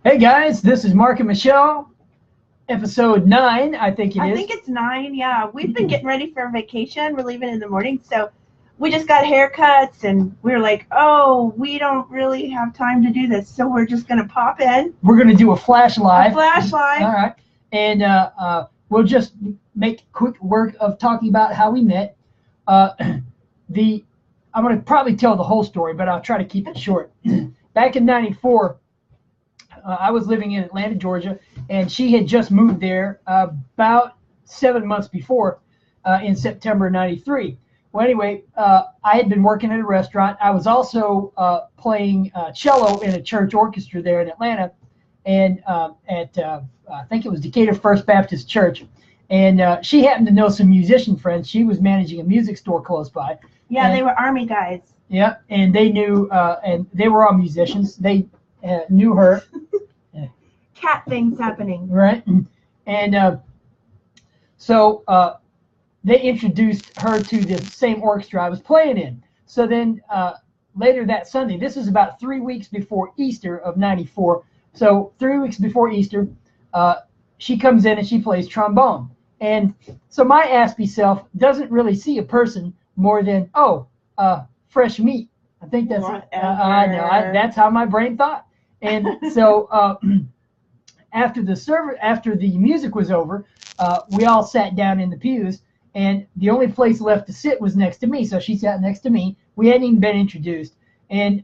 Hey guys, this is Mark and Michelle, episode 9, I think it is. I think it's 9, yeah. We've been getting ready for a vacation. We're leaving in the morning, so we just got haircuts, and we were like, oh, we don't really have time to do this, so we're just going to pop in. We're going to do a flash live. All right. And we'll just make quick work of talking about how we met. I'm going to probably tell the whole story, but I'll try to keep it short. Back in 94, I was living in Atlanta, Georgia, and she had just moved there about 7 months before in September 93. Well, anyway, I had been working at a restaurant. I was also playing cello in a church orchestra there in Atlanta, and at I think it was Decatur First Baptist Church. And she happened to know some musician friends. She was managing a music store close by. Yeah, and they were Army guys. Yeah, and they knew, and they were all musicians. They knew her. Cat things happening. Right, and so they introduced her to the same orchestra I was playing in. So then later that Sunday, this is about 3 weeks before Easter of 94. So 3 weeks before Easter, she comes in and she plays trombone. And so my aspy self doesn't really see a person more than, fresh meat. I think that's I know. That's how my brain thought. And so after the music was over, we all sat down in the pews, and the only place left to sit was next to me. So she sat next to me. We hadn't even been introduced, and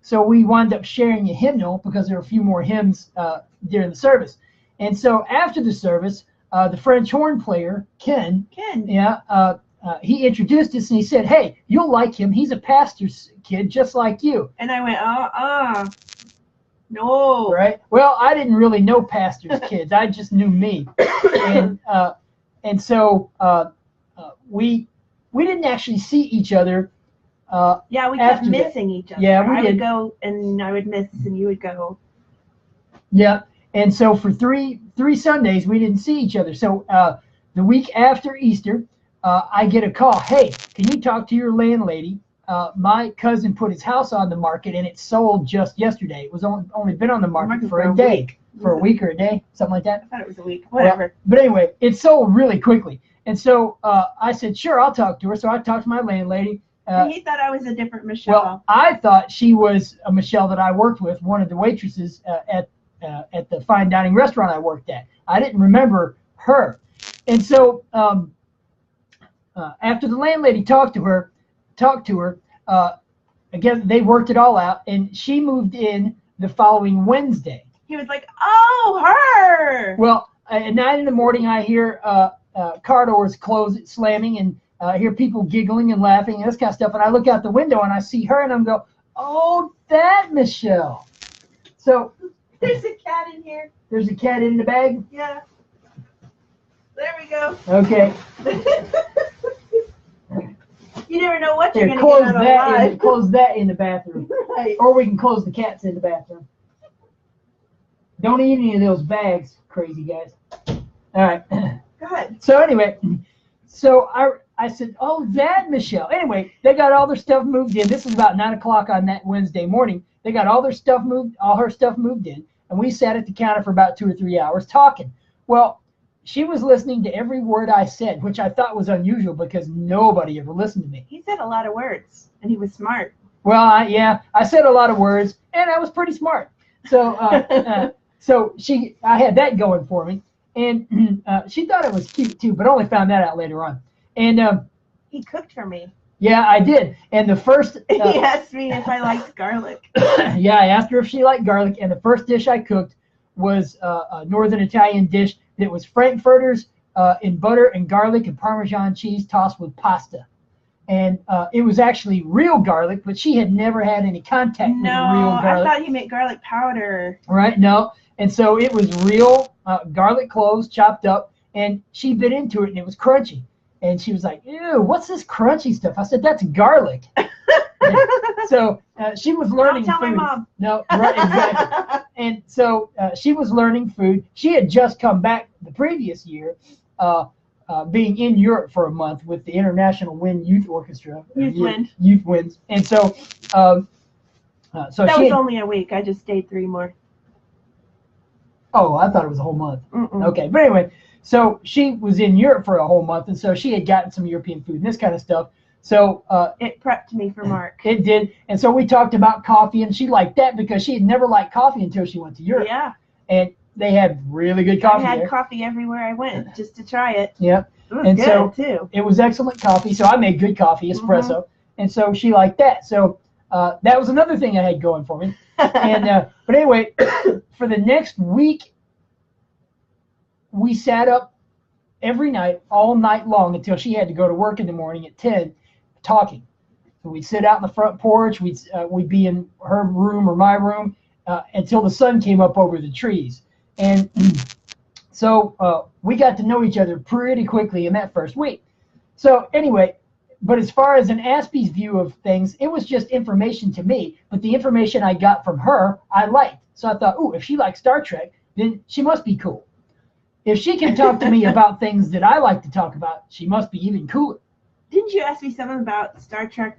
so we wound up sharing a hymnal because there were a few more hymns during the service. And so after the service, the French horn player Ken, he introduced us and he said, "Hey, you'll like him. He's a pastor's kid just like you." And I went, no. Right. Well, I didn't really know pastors' kids. I just knew me, and so we didn't actually see each other. Yeah, we kept missing each other. Yeah, I would go and I would miss, and you would go. Yeah, and so for three Sundays we didn't see each other. So the week after Easter, I get a call. Hey, can you talk to your landlady? My cousin put his house on the market, and it sold just yesterday. It was only been on the market for a day, for a week or a day, something like that. I thought it was a week, whatever. Well, but anyway, it sold really quickly. And so I said, sure, I'll talk to her. So I talked to my landlady. And he thought I was a different Michelle. Well, I thought she was a Michelle that I worked with, one of the waitresses at the fine dining restaurant I worked at. I didn't remember her. And so after the landlady talked to her, again, they worked it all out, and she moved in the following Wednesday. He was like, oh, her! Well, at 9 in the morning, I hear car doors slamming, and I hear people giggling and laughing and this kind of stuff, and I look out the window, and I see her, and I'm go, oh, that Michelle. So there's a cat in here. There's a cat in the bag? Yeah. There we go. Okay. You never know what you're going to get alive. Close that in the bathroom. Right. Or we can close the cats in the bathroom. Don't eat any of those bags, crazy guys. All right. Go ahead. So anyway, so I said, oh, that Michelle. Anyway, they got all their stuff moved in. This is about 9 o'clock on that Wednesday morning. They got all her stuff moved in, and we sat at the counter for about 2 or 3 hours talking. Well, she was listening to every word I said, which I thought was unusual because nobody ever listened to me. He said a lot of words, and he was smart. Well, I said a lot of words, and I was pretty smart. So, I had that going for me, and she thought it was cute too, but only found that out later on. And he cooked for me. Yeah, I did. And the first he asked me if I liked garlic. Yeah, I asked her if she liked garlic, and the first dish I cooked was a northern Italian dish that was frankfurters in butter and garlic and Parmesan cheese tossed with pasta. And it was actually real garlic, but she had never had any contact with real garlic. I thought you meant garlic powder. Right, no. And so it was real garlic cloves chopped up, and she bit into it, and it was crunchy. And she was like, ew, what's this crunchy stuff? I said, that's garlic. So she was learning Don't tell food. my mom. No, right, exactly. And so she was learning food. She had just come back the previous year, being in Europe for a month with the International Wind Youth Orchestra. Youth Winds. And so, that was only a week. I just stayed 3 more. Oh, I thought it was a whole month. Mm-mm. Okay, but anyway, so she was in Europe for a whole month, and so she had gotten some European food and this kind of stuff. So It prepped me for Mark. it did, and so we talked about coffee, and she liked that because she had never liked coffee until she went to Europe. Yeah. And they had really good I coffee had there. coffie everywhere I went just to try it. Yeah. It was And good, so too. it was excellent coffee, so I made good coffee, espresso, and so she liked that. So that was another thing I had going for me. And but anyway, for the next week, we sat up every night, all night long, until she had to go to work in the morning at 10, talking. So we'd sit out in the front porch. We'd be in her room or my room until the sun came up over the trees. And so we got to know each other pretty quickly in that first week. So anyway, but as far as an Aspie's view of things, it was just information to me. But the information I got from her, I liked. So I thought, ooh, if she likes Star Trek, then she must be cool. If she can talk to me about things that I like to talk about, she must be even cooler. Didn't you ask me something about Star Trek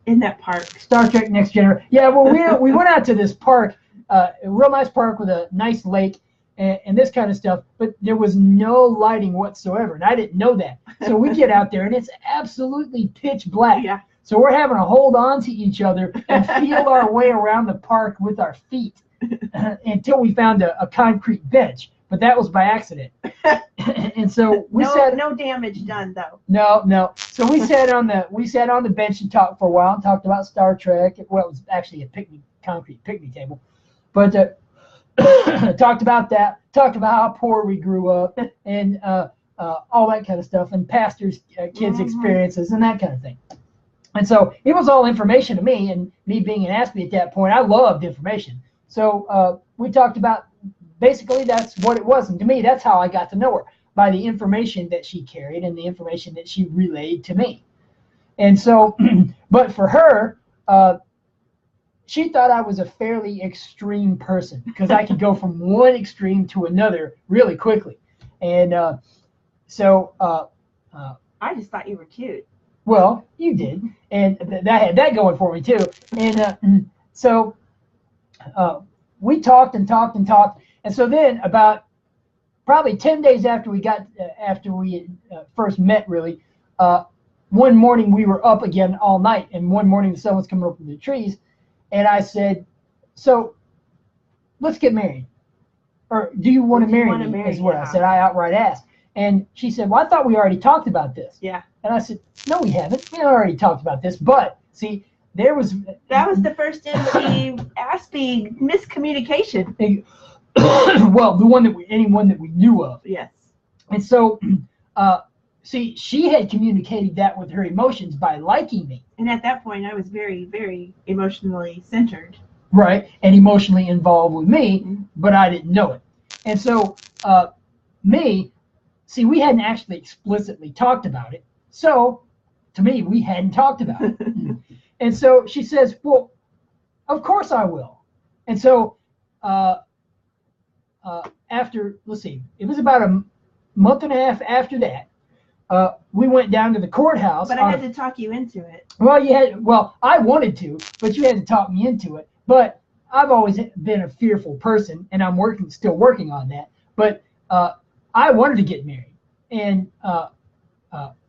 in that park? Star Trek Next Generation. Yeah, well, we went out to this park, a real nice park with a nice lake and this kind of stuff, but there was no lighting whatsoever, and I didn't know that. So we get out there, and it's absolutely pitch black. Yeah. So we're having to hold on to each other and feel our way around the park with our feet until we found a concrete bench. But that was by accident. And so we sat. No damage done though. No. So we sat on the bench and talked for a while and talked about Star Trek. Well, it was actually a concrete picnic table, but talked about that. Talked about how poor we grew up and all that kind of stuff, and pastors' kids' experiences and that kind of thing. And so it was all information to me, and me being an Aspie at that point, I loved information. So we talked about. Basically, that's what it was. And to me, that's how I got to know her, by the information that she carried and the information that she relayed to me. And so, but for her, she thought I was a fairly extreme person because I could go from one extreme to another really quickly. And so I just thought you were cute. Well, you did. And that had that going for me, too. And so we talked and talked and talked. And so then, about probably 10 days after we first met, really, one morning we were up again all night, and one morning the sun was coming up from the trees, and I said, "So, let's get married, or do you want to marry me?" Is what I said. I outright asked, and she said, "Well, I thought we already talked about this." Yeah. And I said, "No, we haven't. We already talked about this, but see." That was the first in the Aspie miscommunication. Well, anyone that we knew of. Yes. And so, see, she had communicated that with her emotions by liking me. And at that point, I was very, very emotionally centered. Right, and emotionally involved with me, but I didn't know it. And so, we hadn't actually explicitly talked about it. So, to me, we hadn't talked about it. And so she says, "Well, of course I will." And so, after, let's see, it was about a month and a half after that, we went down to the courthouse. But I had to talk you into it. Well, I wanted to, but you had to talk me into it. But I've always been a fearful person, and I'm still working on that. But I wanted to get married, and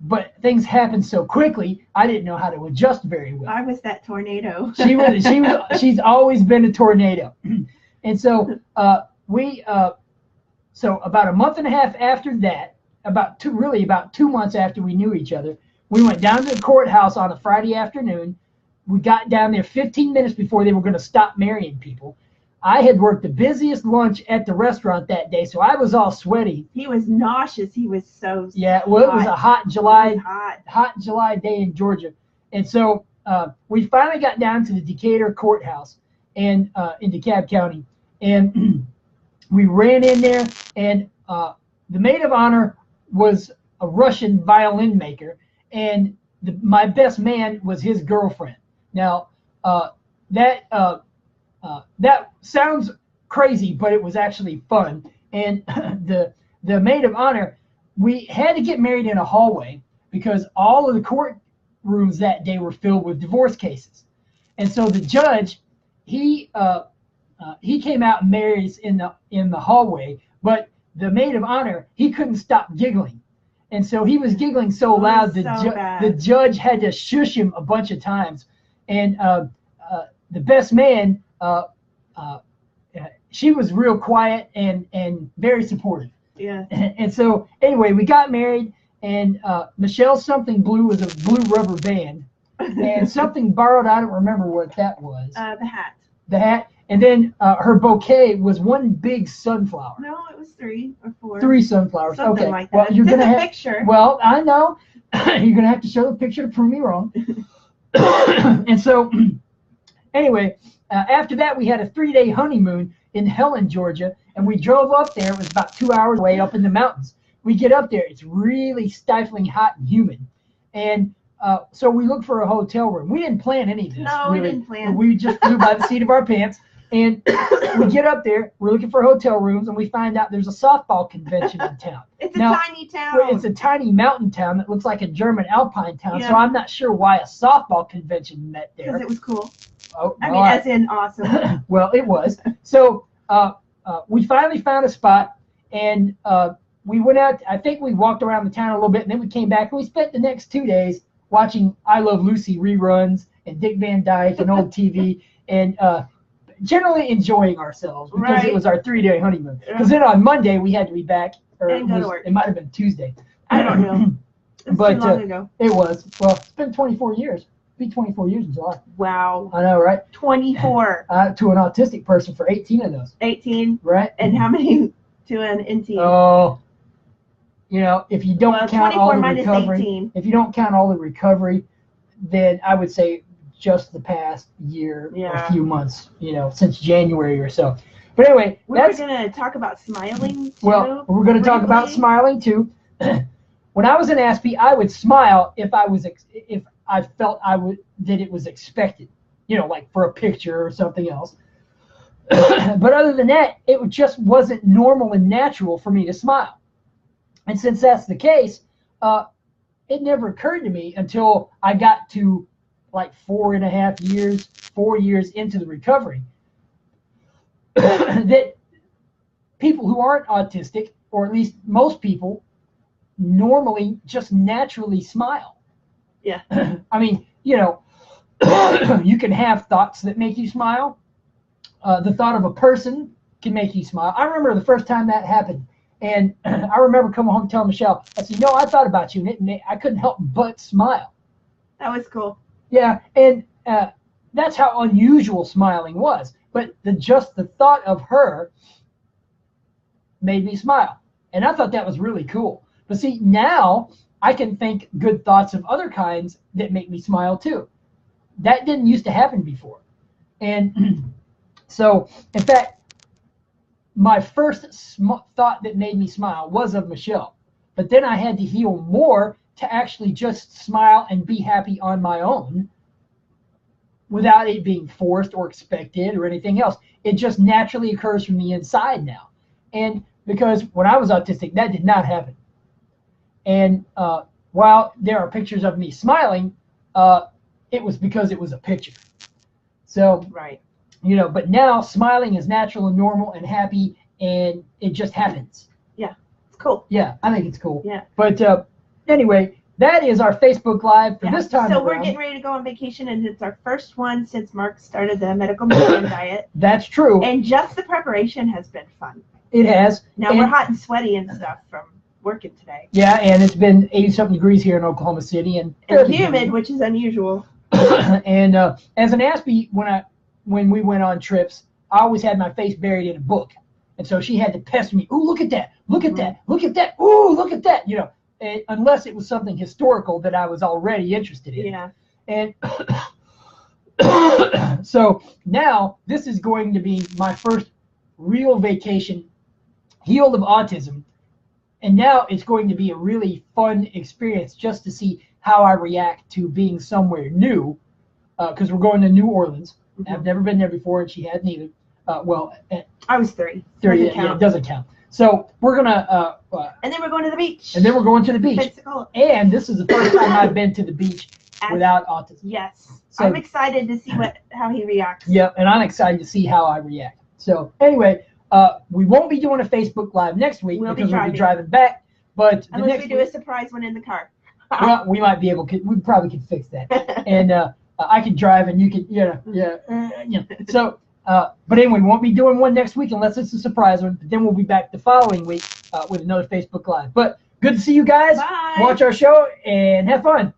but things happened so quickly, I didn't know how to adjust very well. I was that tornado. She's always been a tornado. And so so about a month and a half after that, about 2 months after we knew each other, we went down to the courthouse on a Friday afternoon. We got down there 15 minutes before they were going to stop marrying people. I had worked the busiest lunch at the restaurant that day, so I was all sweaty. He was nauseous. He was so well, it was a hot July day in Georgia. And so we finally got down to the Decatur courthouse and in DeKalb County. And we ran in there, and the maid of honor was a Russian violin maker, and my best man was his girlfriend. Now, that sounds crazy, but it was actually fun. And the maid of honor, we had to get married in a hallway because all of the courtrooms that day were filled with divorce cases. And so the judge, he he came out and married us in the hallway, but the maid of honor, he couldn't stop giggling. And so he was giggling so loud, the judge had to shush him a bunch of times. And the best man, she was real quiet and very supportive. Yeah. And so anyway, we got married, and Michelle Something Blue was a blue rubber band, and Something Borrowed, I don't remember what that was. The hat. The hat. And then her bouquet was one big sunflower. No, it was 3 or 4. 3 sunflowers. Something okay. like that. Well, you're gonna have picture. Well, I know. You're gonna have to show the picture to prove me wrong. And so, anyway, after that, we had a 3-day honeymoon in Helen, Georgia, and we drove up there. It was about 2 hours away up in the mountains. We get up there. It's really stifling hot and humid, and so we looked for a hotel room. We didn't plan any of this. No, really. We didn't plan. We just flew by the seat of our pants. And we get up there, we're looking for hotel rooms, and we find out there's a softball convention in town. It's a tiny town. It's a tiny mountain town that looks like a German alpine town, Yeah. so I'm not sure why a softball convention met there. Because it was cool. Oh, I mean, as in awesome. Well, it was. So we finally found a spot, and we went out. I think we walked around the town a little bit, and then we came back, and we spent the next 2 days watching I Love Lucy reruns and Dick Van Dyke and old TV, and generally enjoying ourselves because it was our 3-day honeymoon. Because then on Monday we had to be back, or and go to work. It might have been Tuesday. I don't know. It's But too long ago. it was. Well, it's been 24 years. It'll be 24 years in July. Wow. I know, right? 24. To an autistic person for 18 of those. 18. Right? And how many to an NT? Oh, if you don't count all the recovery, 18. if you don't count all the recovery, then I would say just the past year or a few months, since January or so. But anyway, we were going to talk about smiling too. Well, we're going to talk about smiling too. When I was in Aspie, I would smile if I felt that it was expected, like for a picture or something else. But other than that, it just wasn't normal and natural for me to smile. And since that's the case, it never occurred to me until I got to like 4 years into the recovery, that people who aren't autistic, or at least most people, normally just naturally smile. Yeah. I mean, you can have thoughts that make you smile. The thought of a person can make you smile. I remember the first time that happened, and I remember coming home and telling Michelle, I said, I thought about you, and I couldn't help but smile. That was cool. Yeah, and that's how unusual smiling was. But just the thought of her made me smile. And I thought that was really cool. But see, now I can think good thoughts of other kinds that make me smile too. That didn't used to happen before. And so, in fact, my first thought that made me smile was of Michelle. But then I had to heal more to actually just smile and be happy on my own without it being forced or expected or anything else. It just naturally occurs from the inside now. And because when I was autistic, that did not happen. And while there are pictures of me smiling, it was because it was a picture. So, right. But now smiling is natural and normal and happy, and it just happens. Yeah, it's cool. Yeah, I think it's cool. Yeah. But anyway, that is our Facebook Live for this time So around. we're getting ready to go on vacation, and it's our first one since Mark started the medical marijuana diet. That's true. And just the preparation has been fun. It has. Now we're hot and sweaty and stuff from working today. Yeah, and it's been 80-something degrees here in Oklahoma City, and humid, which is unusual. And as an Aspie, when we went on trips, I always had my face buried in a book, and so she had to pester me. Ooh, look at that! Look at that! Look at that! Ooh, look at that! Unless it was something historical that I was already interested in. Yeah. And so now this is going to be my first real vacation healed of autism. And now it's going to be a really fun experience just to see how I react to being somewhere new, because we're going to New Orleans. Mm-hmm. I've never been there before, and she hadn't either. I was 3. 3, it doesn't count. So we're going to... and then we're going to the beach. And then we're going to the beach. Pensacola. And this is the first time I've been to the beach without autism. Yes. So, I'm excited to see how he reacts. Yeah, and I'm excited to see how I react. So anyway, we won't be doing a Facebook Live next week because we'll be driving back. But unless we do a surprise one in the car. Well, we might be able to. We probably could fix that. And I could drive, and you could, So, but anyway, we won't be doing one next week unless it's a surprise one. But then we'll be back the following week with another Facebook Live. But good to see you guys. Bye. Watch our show and have fun.